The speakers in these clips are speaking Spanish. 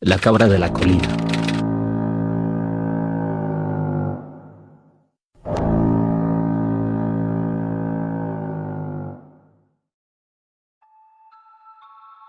La cabra de la colina.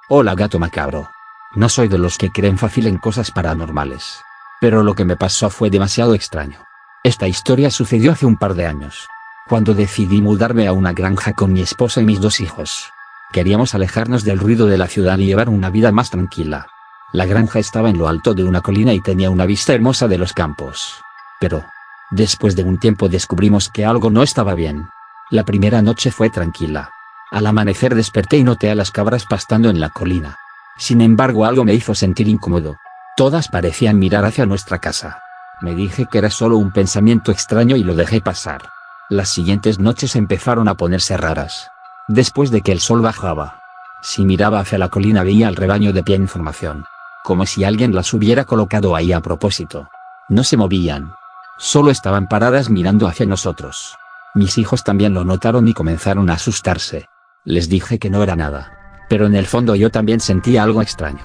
Hola gato macabro. No soy de los que creen fácil en cosas paranormales. Pero lo que me pasó fue demasiado extraño. Esta historia sucedió hace un par de años, cuando decidí mudarme a una granja con mi esposa y mis 2 hijos. Queríamos alejarnos del ruido de la ciudad y llevar una vida más tranquila. La granja estaba en lo alto de una colina y tenía una vista hermosa de los campos. Pero, después de un tiempo descubrimos que algo no estaba bien. La primera noche fue tranquila. Al amanecer desperté y noté a las cabras pastando en la colina. Sin embargo, algo me hizo sentir incómodo. Todas parecían mirar hacia nuestra casa. Me dije que era solo un pensamiento extraño y lo dejé pasar. Las siguientes noches empezaron a ponerse raras. Después de que el sol bajaba, si miraba hacia la colina veía al rebaño de pie en formación, como si alguien las hubiera colocado ahí a propósito. No se movían. Solo estaban paradas mirando hacia nosotros. Mis hijos también lo notaron y comenzaron a asustarse. Les dije que no era nada. Pero en el fondo yo también sentía algo extraño.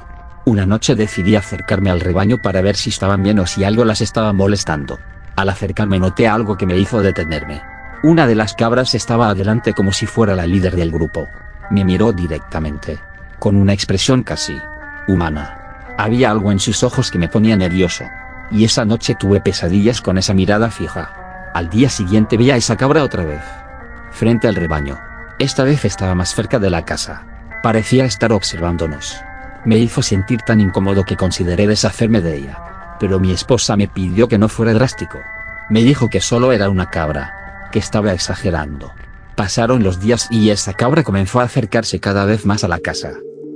Una noche decidí acercarme al rebaño para ver si estaban bien o si algo las estaba molestando. Al acercarme noté algo que me hizo detenerme. Una de las cabras estaba adelante como si fuera la líder del grupo. Me miró directamente, con una expresión casi humana. Había algo en sus ojos que me ponía nervioso. Y esa noche tuve pesadillas con esa mirada fija. Al día siguiente vi a esa cabra otra vez, frente al rebaño. Esta vez estaba más cerca de la casa. Parecía estar observándonos. Me hizo sentir tan incómodo que consideré deshacerme de ella. Pero mi esposa me pidió que no fuera drástico. Me dijo que solo era una cabra, que estaba exagerando. Pasaron los días y esa cabra comenzó a acercarse cada vez más a la casa.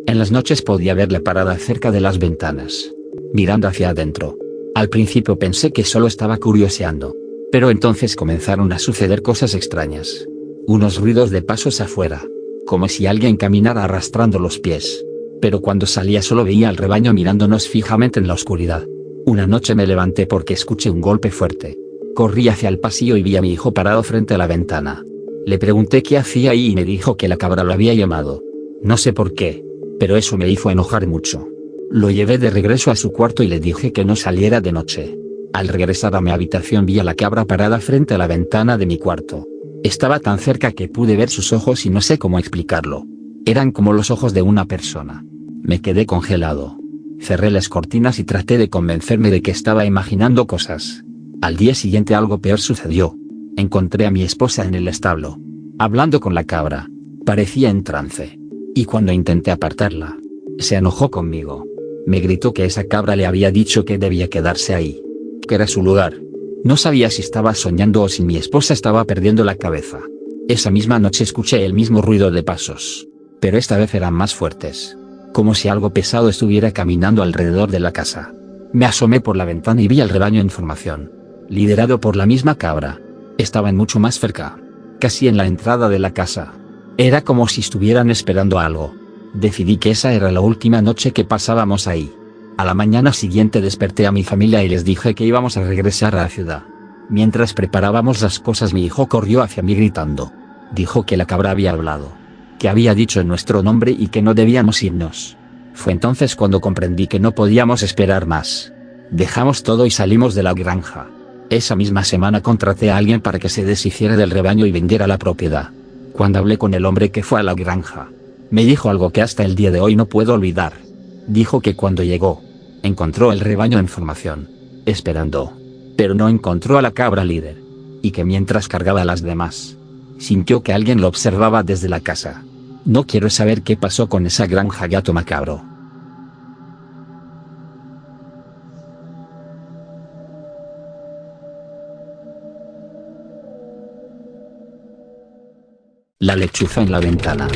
En las noches podía verla parada cerca de las ventanas, mirando hacia adentro. Al principio pensé que solo estaba curioseando. Pero entonces comenzaron a suceder cosas extrañas. Unos ruidos de pasos afuera, como si alguien caminara arrastrando los pies. Pero cuando salía solo veía al rebaño mirándonos fijamente en la oscuridad. Una noche me levanté porque escuché un golpe fuerte. Corrí hacia el pasillo y vi a mi hijo parado frente a la ventana. Le pregunté qué hacía ahí y me dijo que la cabra lo había llamado. No sé por qué, pero eso me hizo enojar mucho. Lo llevé de regreso a su cuarto y le dije que no saliera de noche. Al regresar a mi habitación vi a la cabra parada frente a la ventana de mi cuarto. Estaba tan cerca que pude ver sus ojos y no sé cómo explicarlo. Eran como los ojos de una persona. Me quedé congelado. Cerré las cortinas y traté de convencerme de que estaba imaginando cosas. Al día siguiente algo peor sucedió. Encontré a mi esposa en el establo, hablando con la cabra. Parecía en trance. Y cuando intenté apartarla, se enojó conmigo. Me gritó que esa cabra le había dicho que debía quedarse ahí, que era su lugar. No sabía si estaba soñando o si mi esposa estaba perdiendo la cabeza. Esa misma noche escuché el mismo ruido de pasos, pero esta vez eran más fuertes, como si algo pesado estuviera caminando alrededor de la casa. Me asomé por la ventana y vi al rebaño en formación, liderado por la misma cabra. Estaban mucho más cerca, casi en la entrada de la casa. Era como si estuvieran esperando algo. Decidí que esa era la última noche que pasábamos ahí. A la mañana siguiente desperté a mi familia y les dije que íbamos a regresar a la ciudad. Mientras preparábamos las cosas mi hijo corrió hacia mí gritando. Dijo que la cabra había hablado, que había dicho nuestro nombre y que no debíamos irnos. Fue entonces cuando comprendí que no podíamos esperar más. Dejamos todo y salimos de la granja. Esa misma semana contraté a alguien para que se deshiciera del rebaño y vendiera la propiedad. Cuando hablé con el hombre que fue a la granja, me dijo algo que hasta el día de hoy no puedo olvidar. Dijo que cuando llegó, encontró el rebaño en formación, esperando, pero no encontró a la cabra líder, y que mientras cargaba a las demás, sintió que alguien lo observaba desde la casa. No quiero saber qué pasó con esa granja gato macabro. La lechuza en la ventana.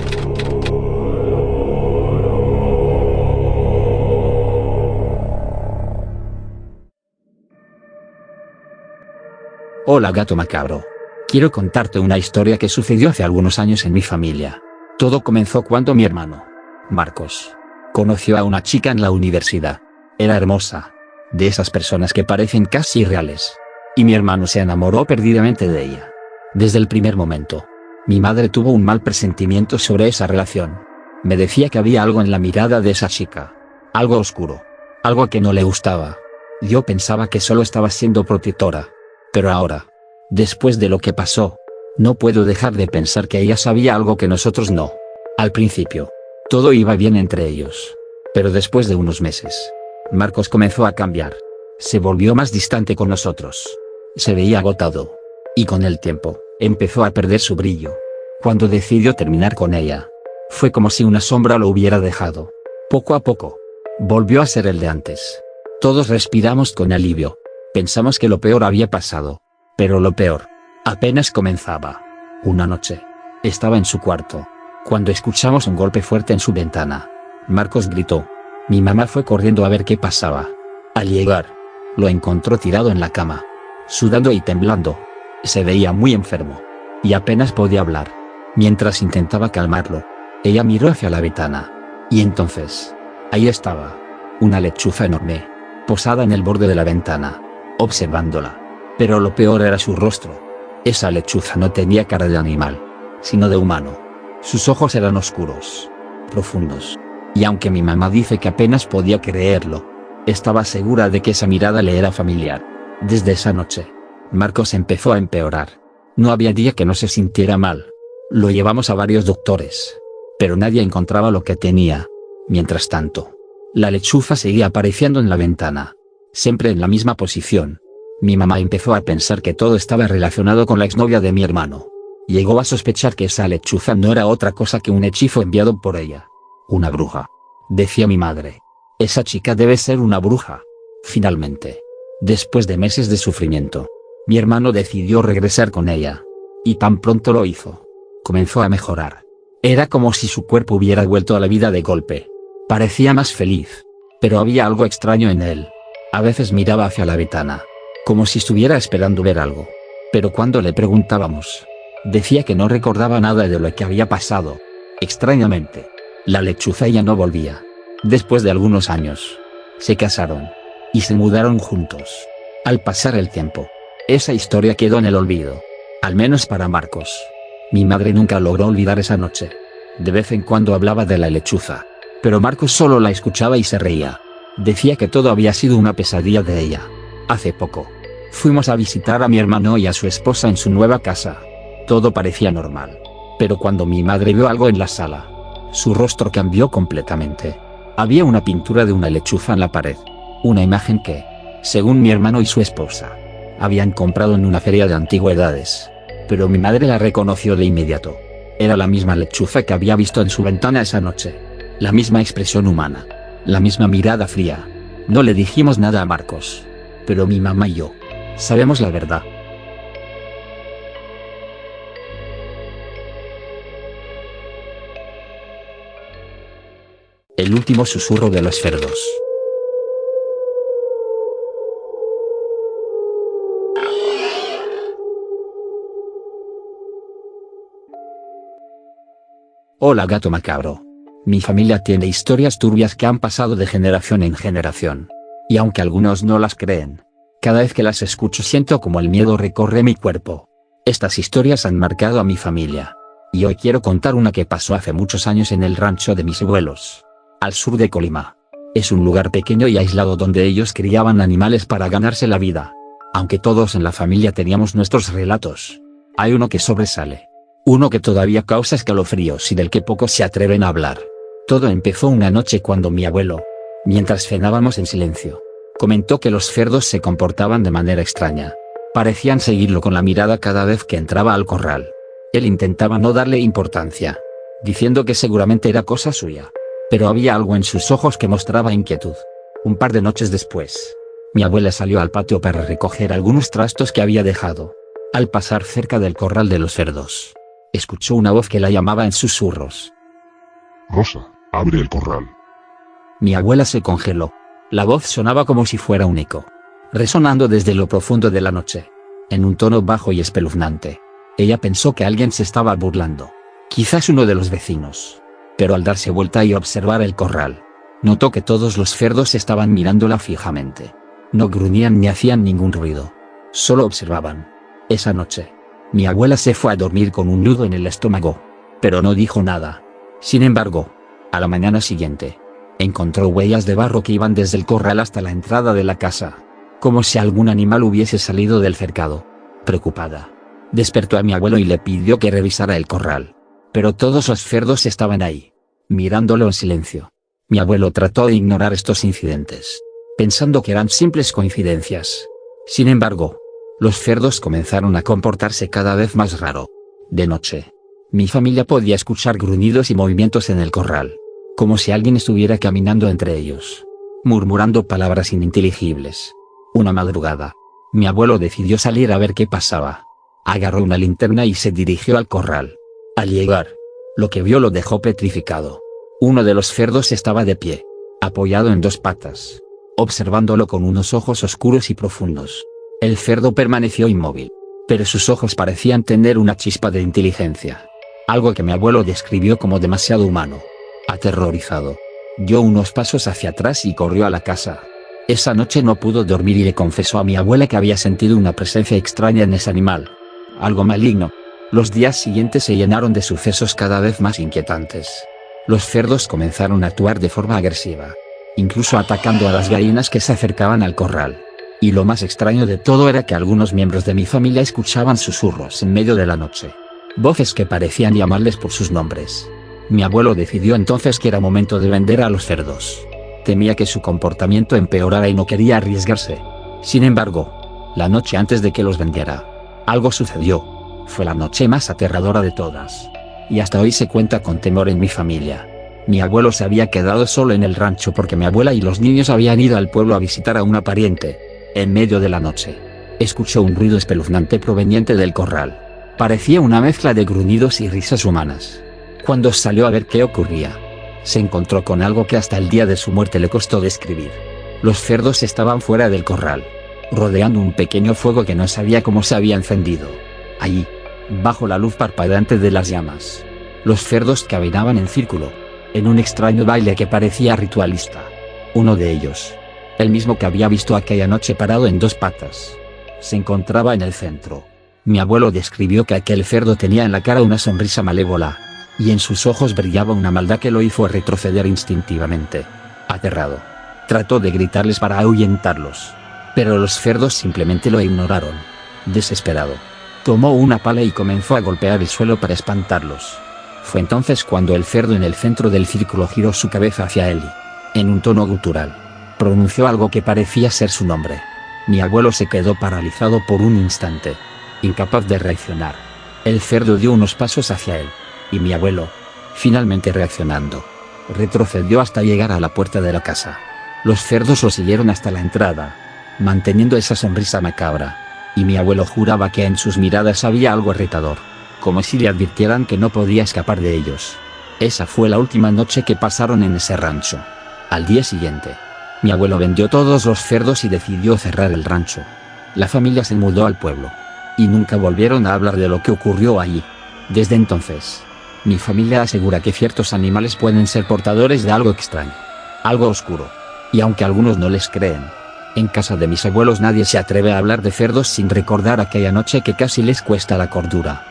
Hola gato macabro. Quiero contarte una historia que sucedió hace algunos años en mi familia. Todo comenzó cuando mi hermano, Marcos, conoció a una chica en la universidad. Era hermosa, de esas personas que parecen casi irreales. Y mi hermano se enamoró perdidamente de ella. Desde el primer momento, mi madre tuvo un mal presentimiento sobre esa relación. Me decía que había algo en la mirada de esa chica, algo oscuro, algo que no le gustaba. Yo pensaba que solo estaba siendo protectora. Pero ahora, después de lo que pasó, no puedo dejar de pensar que ella sabía algo que nosotros no. Al principio, todo iba bien entre ellos. Pero después de unos meses, Marcos comenzó a cambiar. Se volvió más distante con nosotros. Se veía agotado. Y con el tiempo, empezó a perder su brillo. Cuando decidió terminar con ella, fue como si una sombra lo hubiera dejado. Poco a poco, volvió a ser el de antes. Todos respiramos con alivio. Pensamos que lo peor había pasado. Pero lo peor apenas comenzaba. Una noche, estaba en su cuarto, cuando escuchamos un golpe fuerte en su ventana. Marcos gritó. Mi mamá fue corriendo a ver qué pasaba. Al llegar, lo encontró tirado en la cama, sudando y temblando. Se veía muy enfermo, y apenas podía hablar. Mientras intentaba calmarlo, ella miró hacia la ventana. Y entonces, ahí estaba, una lechuza enorme, posada en el borde de la ventana, observándola. Pero lo peor era su rostro. Esa lechuza no tenía cara de animal, sino de humano. Sus ojos eran oscuros, profundos. Y aunque mi mamá dice que apenas podía creerlo, estaba segura de que esa mirada le era familiar. Desde esa noche, Marcos empezó a empeorar. No había día que no se sintiera mal. Lo llevamos a varios doctores, pero nadie encontraba lo que tenía. Mientras tanto, la lechuza seguía apareciendo en la ventana, siempre en la misma posición. Mi mamá empezó a pensar que todo estaba relacionado con la exnovia de mi hermano. Llegó a sospechar que esa lechuza no era otra cosa que un hechizo enviado por ella. Una bruja, decía mi madre. Esa chica debe ser una bruja. Finalmente, después de meses de sufrimiento, mi hermano decidió regresar con ella. Y tan pronto lo hizo, comenzó a mejorar. Era como si su cuerpo hubiera vuelto a la vida de golpe. Parecía más feliz. Pero había algo extraño en él. A veces miraba hacia la ventana, como si estuviera esperando ver algo. Pero cuando le preguntábamos, decía que no recordaba nada de lo que había pasado. Extrañamente, la lechuza ya no volvía. Después de algunos años, se casaron y se mudaron juntos. Al pasar el tiempo, esa historia quedó en el olvido. Al menos para Marcos. Mi madre nunca logró olvidar esa noche. De vez en cuando hablaba de la lechuza, pero Marcos solo la escuchaba y se reía. Decía que todo había sido una pesadilla de ella. Hace poco, fuimos a visitar a mi hermano y a su esposa en su nueva casa. Todo parecía normal. Pero cuando mi madre vio algo en la sala, su rostro cambió completamente. Había una pintura de una lechuza en la pared. Una imagen que, según mi hermano y su esposa, habían comprado en una feria de antigüedades. Pero mi madre la reconoció de inmediato. Era la misma lechuza que había visto en su ventana esa noche. La misma expresión humana. La misma mirada fría. No le dijimos nada a Marcos. Pero mi mamá y yo sabemos la verdad. El último susurro de los cerdos. Hola gato macabro. Mi familia tiene historias turbias que han pasado de generación en generación. Y aunque algunos no las creen, cada vez que las escucho siento como el miedo recorre mi cuerpo. Estas historias han marcado a mi familia. Y hoy quiero contar una que pasó hace muchos años en el rancho de mis abuelos, al sur de Colima. Es un lugar pequeño y aislado donde ellos criaban animales para ganarse la vida. Aunque todos en la familia teníamos nuestros relatos, hay uno que sobresale. Uno que todavía causa escalofríos y del que pocos se atreven a hablar. Todo empezó una noche cuando mi abuelo, mientras cenábamos en silencio, comentó que los cerdos se comportaban de manera extraña. Parecían seguirlo con la mirada cada vez que entraba al corral. Él intentaba no darle importancia, diciendo que seguramente era cosa suya. Pero había algo en sus ojos que mostraba inquietud. Un par de noches después, mi abuela salió al patio para recoger algunos trastos que había dejado. Al pasar cerca del corral de los cerdos, escuchó una voz que la llamaba en susurros. Rosa, abre el corral. Mi abuela se congeló. La voz sonaba como si fuera un eco, resonando desde lo profundo de la noche, en un tono bajo y espeluznante. Ella pensó que alguien se estaba burlando, quizás uno de los vecinos. Pero al darse vuelta y observar el corral, notó que todos los cerdos estaban mirándola fijamente. No gruñían ni hacían ningún ruido, solo observaban. Esa noche, mi abuela se fue a dormir con un nudo en el estómago, pero no dijo nada. Sin embargo, a la mañana siguiente, Encontró huellas de barro que iban desde el corral hasta la entrada de la casa, como si algún animal hubiese salido del cercado. Preocupada, despertó a mi abuelo y le pidió que revisara el corral. Pero todos los cerdos estaban ahí, mirándolo en silencio. Mi abuelo trató de ignorar estos incidentes, pensando que eran simples coincidencias. Sin embargo, los cerdos comenzaron a comportarse cada vez más raro. De noche, mi familia podía escuchar gruñidos y movimientos en el corral, como si alguien estuviera caminando entre ellos, murmurando palabras ininteligibles. Una madrugada, mi abuelo decidió salir a ver qué pasaba. Agarró una linterna y se dirigió al corral. Al llegar, lo que vio lo dejó petrificado. Uno de los cerdos estaba de pie, apoyado en dos patas, observándolo con unos ojos oscuros y profundos. El cerdo permaneció inmóvil, pero sus ojos parecían tener una chispa de inteligencia, algo que mi abuelo describió como demasiado humano. Aterrorizado, dio unos pasos hacia atrás y corrió a la casa. Esa noche no pudo dormir y le confesó a mi abuela que había sentido una presencia extraña en ese animal, algo maligno. Los días siguientes se llenaron de sucesos cada vez más inquietantes. Los cerdos comenzaron a actuar de forma agresiva, incluso atacando a las gallinas que se acercaban al corral. Y lo más extraño de todo era que algunos miembros de mi familia escuchaban susurros en medio de la noche, voces que parecían llamarles por sus nombres. Mi abuelo decidió entonces que era momento de vender a los cerdos. Temía que su comportamiento empeorara y no quería arriesgarse. Sin embargo, la noche antes de que los vendiera, algo sucedió. Fue la noche más aterradora de todas. Y hasta hoy se cuenta con temor en mi familia. Mi abuelo se había quedado solo en el rancho porque mi abuela y los niños habían ido al pueblo a visitar a una pariente. En medio de la noche, escuchó un ruido espeluznante proveniente del corral. Parecía una mezcla de gruñidos y risas humanas. Cuando salió a ver qué ocurría, se encontró con algo que hasta el día de su muerte le costó describir. Los cerdos estaban fuera del corral, rodeando un pequeño fuego que no sabía cómo se había encendido. Allí, bajo la luz parpadeante de las llamas, los cerdos caminaban en círculo, en un extraño baile que parecía ritualista. Uno de ellos, el mismo que había visto aquella noche parado en dos patas, se encontraba en el centro. Mi abuelo describió que aquel cerdo tenía en la cara una sonrisa malévola, y en sus ojos brillaba una maldad que lo hizo retroceder instintivamente. Aterrado, trató de gritarles para ahuyentarlos, pero los cerdos simplemente lo ignoraron. Desesperado, tomó una pala y comenzó a golpear el suelo para espantarlos. Fue entonces cuando el cerdo en el centro del círculo giró su cabeza hacia él y, en un tono gutural, pronunció algo que parecía ser su nombre. Mi abuelo se quedó paralizado por un instante, incapaz de reaccionar. El cerdo dio unos pasos hacia él, y mi abuelo, finalmente reaccionando, retrocedió hasta llegar a la puerta de la casa. Los cerdos lo siguieron hasta la entrada, manteniendo esa sonrisa macabra, y mi abuelo juraba que en sus miradas había algo retador, como si le advirtieran que no podía escapar de ellos. Esa fue la última noche que pasaron en ese rancho. Al día siguiente, mi abuelo vendió todos los cerdos y decidió cerrar el rancho. La familia se mudó al pueblo, y nunca volvieron a hablar de lo que ocurrió allí. Desde entonces, mi familia asegura que ciertos animales pueden ser portadores de algo extraño, algo oscuro. Y aunque algunos no les creen, en casa de mis abuelos nadie se atreve a hablar de cerdos sin recordar aquella noche que casi les cuesta la cordura.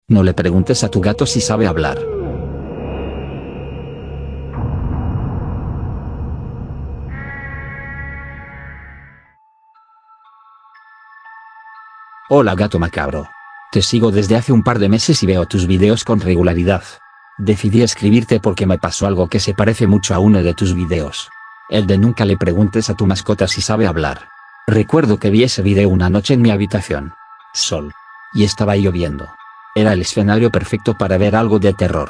No le preguntes a tu gato si sabe hablar. Hola gato macabro. Te sigo desde hace un par de meses y veo tus videos con regularidad. Decidí escribirte porque me pasó algo que se parece mucho a uno de tus videos. El de nunca le preguntes a tu mascota si sabe hablar. Recuerdo que vi ese video una noche en mi habitación. Sol. Y estaba lloviendo. Era el escenario perfecto para ver algo de terror.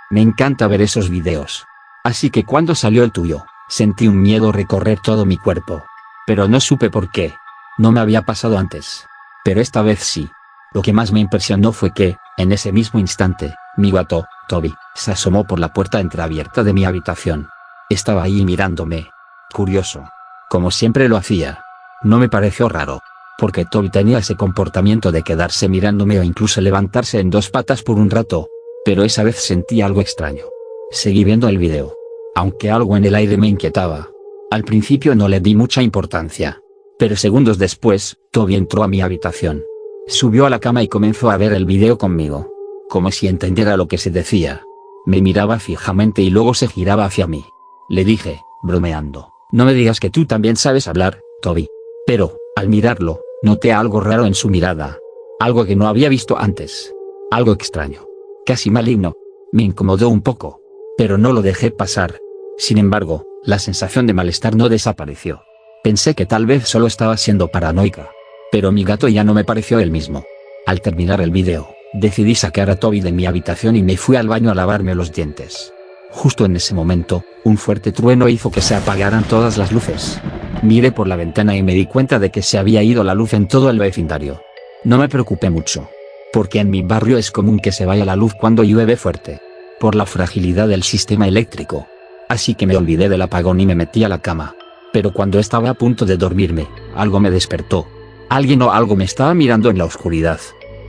Me encanta ver esos videos. Así que cuando salió el tuyo, sentí un miedo recorrer todo mi cuerpo. Pero no supe por qué. No me había pasado antes. Pero esta vez sí. Lo que más me impresionó fue que, en ese mismo instante, mi gato, Toby, se asomó por la puerta entreabierta de mi habitación. Estaba ahí mirándome. Curioso. Como siempre lo hacía. No me pareció raro, porque Toby tenía ese comportamiento de quedarse mirándome o incluso levantarse en dos patas por un rato. Pero esa vez sentí algo extraño. Seguí viendo el video, aunque algo en el aire me inquietaba. Al principio no le di mucha importancia. Pero segundos después, Toby entró a mi habitación. Subió a la cama y comenzó a ver el video conmigo. como si entendiera lo que se decía. Me miraba fijamente y luego se giraba hacia mí. Le dije, bromeando, no me digas que tú también sabes hablar, Toby. Pero, al mirarlo, noté algo raro en su mirada. Algo que no había visto antes. Algo extraño. Casi maligno. Me incomodó un poco. Pero no lo dejé pasar. Sin embargo, la sensación de malestar no desapareció. Pensé que tal vez solo estaba siendo paranoica. Pero mi gato ya no me pareció el mismo. Al terminar el video, decidí sacar a Toby de mi habitación y me fui al baño a lavarme los dientes. Justo en ese momento, un fuerte trueno hizo que se apagaran todas las luces. Miré por la ventana y me di cuenta de que se había ido la luz en todo el vecindario. No me preocupé mucho, porque en mi barrio es común que se vaya la luz cuando llueve fuerte, por la fragilidad del sistema eléctrico. Así que me olvidé del apagón y me metí a la cama. Pero cuando estaba a punto de dormirme, algo me despertó. Alguien o algo me estaba mirando en la oscuridad.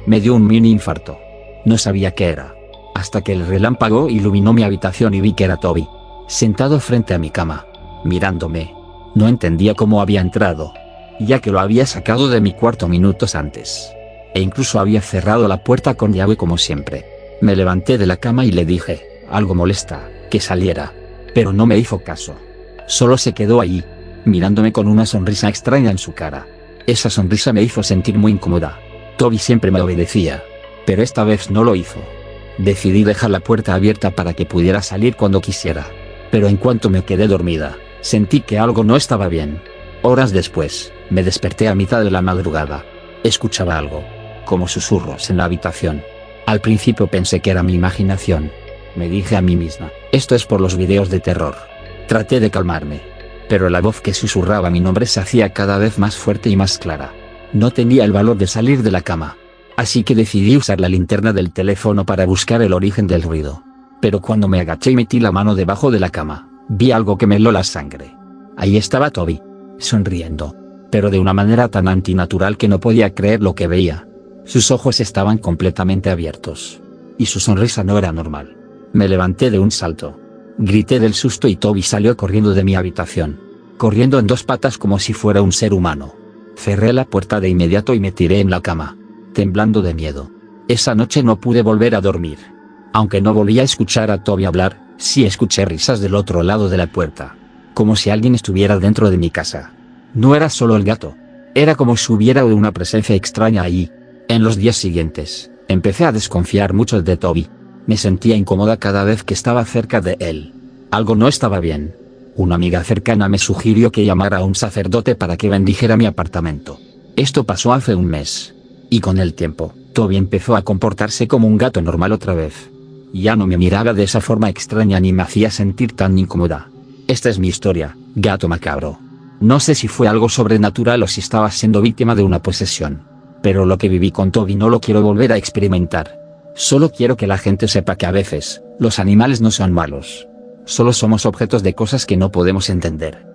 Me dio un mini infarto. No sabía qué era. Hasta que el relámpago iluminó mi habitación y vi que era Toby, sentado frente a mi cama, mirándome. No entendía cómo había entrado, ya que lo había sacado de mi cuarto minutos antes. E incluso había cerrado la puerta con llave como siempre. Me levanté de la cama y le dije, algo molesta, que saliera. Pero no me hizo caso. Solo se quedó allí, mirándome con una sonrisa extraña en su cara. Esa sonrisa me hizo sentir muy incómoda. Toby siempre me obedecía, pero esta vez no lo hizo. Decidí dejar la puerta abierta para que pudiera salir cuando quisiera. Pero en cuanto me quedé dormida, sentí que algo no estaba bien. Horas después, me desperté a mitad de la madrugada. Escuchaba algo, como susurros en la habitación. Al principio pensé que era mi imaginación. Me dije a mí misma, esto es por los videos de terror. Traté de calmarme. Pero la voz que susurraba mi nombre se hacía cada vez más fuerte y más clara. No tenía el valor de salir de la cama. Así que decidí usar la linterna del teléfono para buscar el origen del ruido. Pero cuando me agaché y metí la mano debajo de la cama, vi algo que me heló la sangre. Ahí estaba Toby, sonriendo, pero de una manera tan antinatural que no podía creer lo que veía. Sus ojos estaban completamente abiertos. Y su sonrisa no era normal. Me levanté de un salto. Grité del susto y Toby salió corriendo de mi habitación. Corriendo en dos patas como si fuera un ser humano. Cerré la puerta de inmediato y me tiré en la cama, temblando de miedo. Esa noche no pude volver a dormir. Aunque no volví a escuchar a Toby hablar, sí escuché risas del otro lado de la puerta. Como si alguien estuviera dentro de mi casa. No era solo el gato. Era como si hubiera una presencia extraña allí. En los días siguientes, empecé a desconfiar mucho de Toby. Me sentía incómoda cada vez que estaba cerca de él. Algo no estaba bien. Una amiga cercana me sugirió que llamara a un sacerdote para que bendijera mi apartamento. Esto pasó hace un mes. Y con el tiempo, Toby empezó a comportarse como un gato normal otra vez. Ya no me miraba de esa forma extraña ni me hacía sentir tan incómoda. Esta es mi historia, gato macabro. No sé si fue algo sobrenatural o si estaba siendo víctima de una posesión. Pero lo que viví con Toby no lo quiero volver a experimentar. Solo quiero que la gente sepa que a veces, los animales no son malos. Solo somos objetos de cosas que no podemos entender.